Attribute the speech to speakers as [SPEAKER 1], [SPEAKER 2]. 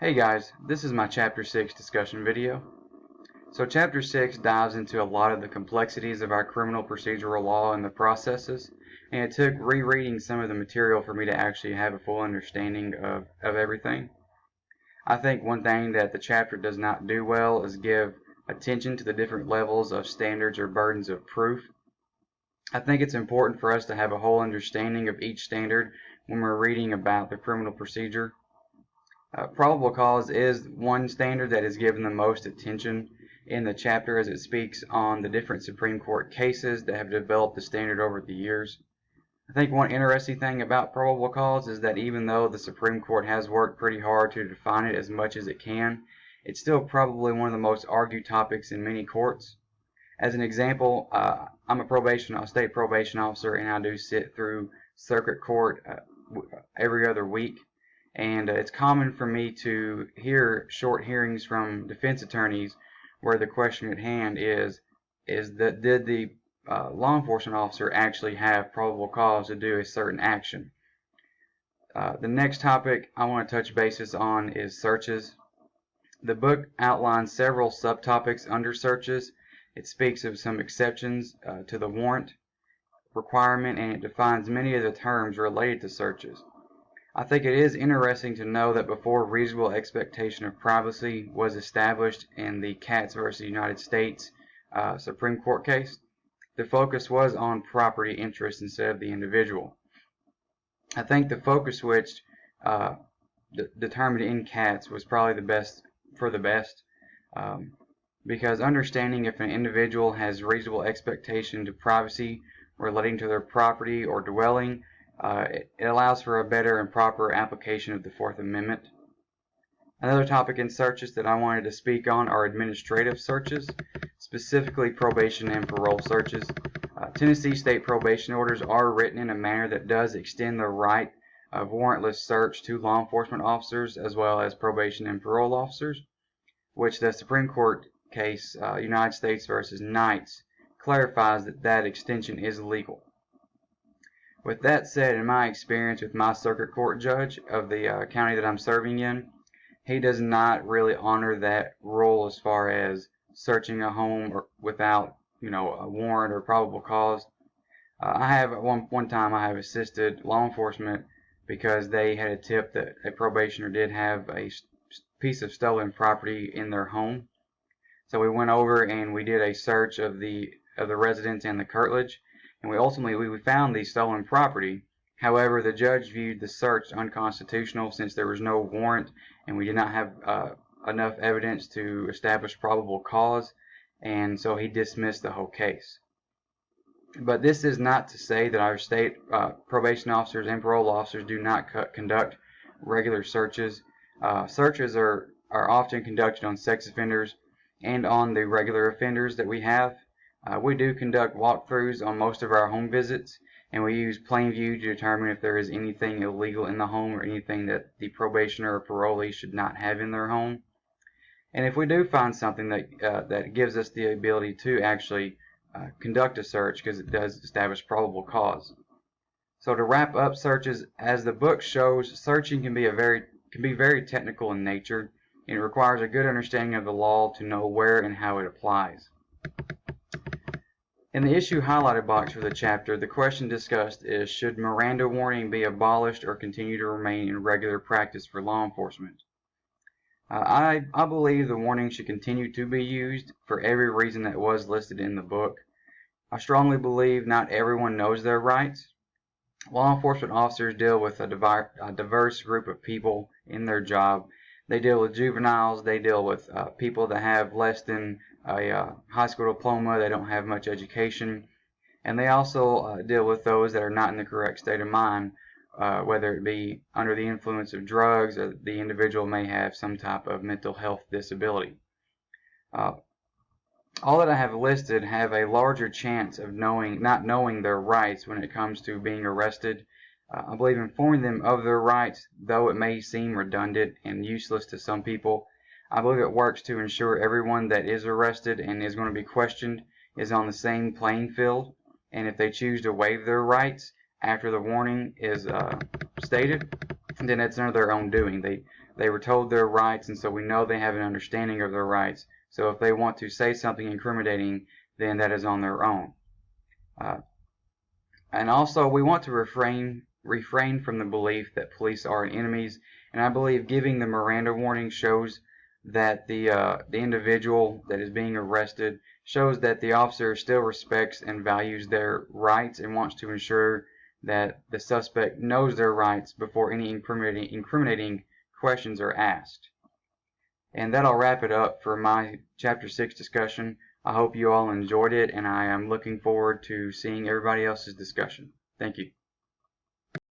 [SPEAKER 1] Hey guys, this is my Chapter 6 discussion video. So Chapter 6 dives into a lot of the complexities of our criminal procedural law and the processes, and it took rereading some of the material for me to actually have a full understanding of everything. I think one thing that the chapter does not do well is give attention to the different levels of standards or burdens of proof. I think it's important for us to have a whole understanding of each standard when we're reading about the criminal procedure. Probable cause is one standard that is given the most attention in the chapter as it speaks on the different Supreme Court cases that have developed the standard over the years. I think one interesting thing about probable cause is that even though the Supreme Court has worked pretty hard to define it as much as it can, it's still probably one of the most argued topics in many courts. As an example, I'm a state probation officer, and I do sit through circuit court every other week. And it's common for me to hear short hearings from defense attorneys where the question at hand is that did the law enforcement officer actually have probable cause to do a certain action? The next topic I want to touch bases on is searches. The book outlines several subtopics under searches. It speaks of some exceptions to the warrant requirement, and it defines many of the terms related to searches. I think it is interesting to know that before reasonable expectation of privacy was established in the Katz versus United States Supreme Court case, the focus was on property interest instead of the individual. I think the focus switch determined in Katz was probably the best because understanding if an individual has reasonable expectation to privacy relating to their property or dwelling, it allows for a better and proper application of the Fourth Amendment. Another topic in searches that I wanted to speak on are administrative searches, specifically probation and parole searches. Tennessee state probation orders are written in a manner that does extend the right of warrantless search to law enforcement officers as well as probation and parole officers, which the Supreme Court case United States versus Knights clarifies that extension is legal. With that said, in my experience with my circuit court judge of the county that I'm serving in, he does not really honor that rule as far as searching a home without, a warrant or probable cause. I have at one time I have assisted law enforcement because they had a tip that a probationer did have a piece of stolen property in their home. So we went over and we did a search of the residence and the curtilage, and we ultimately found the stolen property. However, the judge viewed the search unconstitutional since there was no warrant and we did not have enough evidence to establish probable cause, and so he dismissed the whole case. But this is not to say that our state probation officers and parole officers do not conduct regular searches. Searches are often conducted on sex offenders and on the regular offenders that we have. We do conduct walkthroughs on most of our home visits, and we use plain view to determine if there is anything illegal in the home or anything that the probationer or parolee should not have in their home. And if we do find something that gives us the ability to actually conduct a search, because it does establish probable cause. So to wrap up searches, as the book shows, searching can be very technical in nature, and it requires a good understanding of the law to know where and how it applies. In the issue highlighted box for the chapter, the question discussed is, should Miranda warning be abolished or continue to remain in regular practice for law enforcement? I believe the warning should continue to be used for every reason that was listed in the book. I strongly believe not everyone knows their rights. Law enforcement officers deal with a diverse group of people in their job. They deal with juveniles, they deal with people that have less than a high school diploma, they don't have much education, and they also deal with those that are not in the correct state of mind, whether it be under the influence of drugs or the individual may have some type of mental health disability. All that I have listed have a larger chance of not knowing their rights when it comes to being arrested. I believe informing them of their rights, though it may seem redundant and useless to some people, I believe it works to ensure everyone that is arrested and is going to be questioned is on the same playing field, and if they choose to waive their rights after the warning is stated, then it's none of their own doing. They They were told their rights, and so we know they have an understanding of their rights. So if they want to say something incriminating, then that is on their own. And also, we want to refrain from the belief that police are enemies. And I believe giving the Miranda warning shows that the individual that is being arrested shows that the officer still respects and values their rights and wants to ensure that the suspect knows their rights before any incriminating questions are asked. And that'll wrap it up for my Chapter 6 discussion. I hope you all enjoyed it, and I am looking forward to seeing everybody else's discussion. Thank you.